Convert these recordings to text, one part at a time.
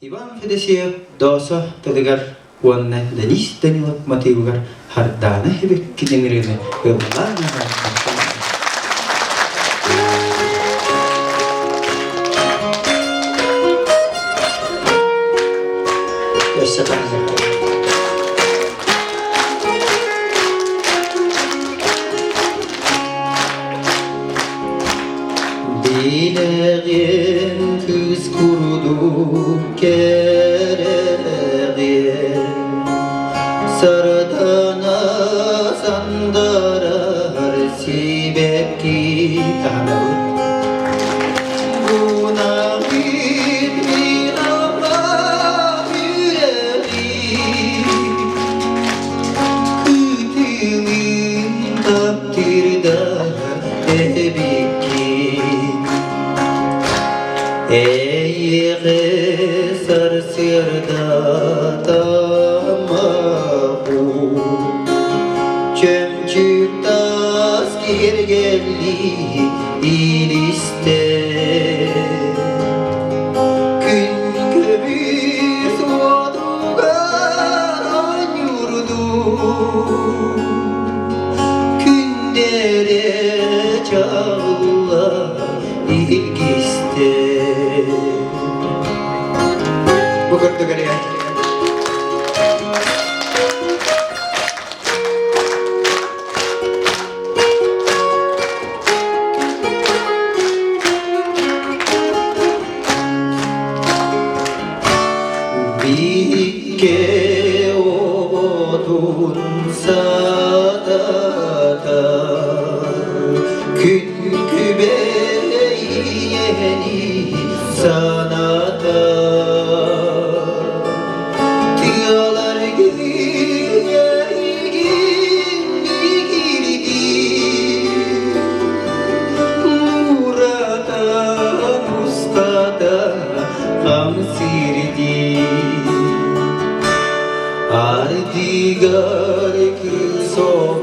Иван Федосеев доса тадыгар уанна Денис Данилов Матеевгар хардана хебек киденерене ыллана Dileğin kız kurudu kereğe Saradana sandarar sibepki tanır Buna gitmir Allah yüreği Kıtılın takdirde ebiki Ey gısar sırda tamahu Çömçük tas girgelli iliste Gün kömür soğudugan yurdu Kündere çağla ilgiste Bu kadar ya. Bikke odun sadada Gün kübeyeni sanata Tiyalar gelgin girdi Murata mustada kamsirdi Ardigar kısobota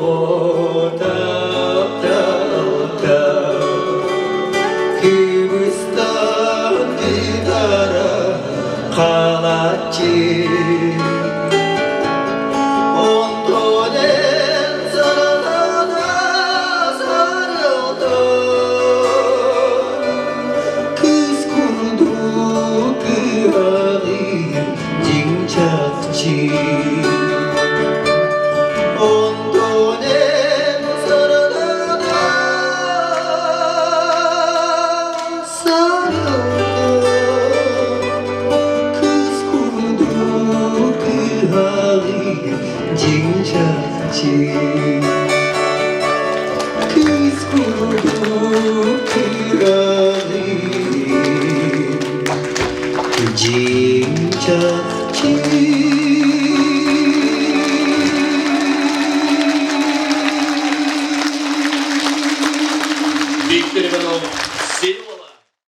Kıbrıs'tan didara kalatçı Ondonen sarılana sarıldı Kız kurdu kıyağıyım cincakçı Ondonen sarılana sarıldı Kız kurdu kıyağıyım cincakçı Kız kurdu kıyağıyım cincakçı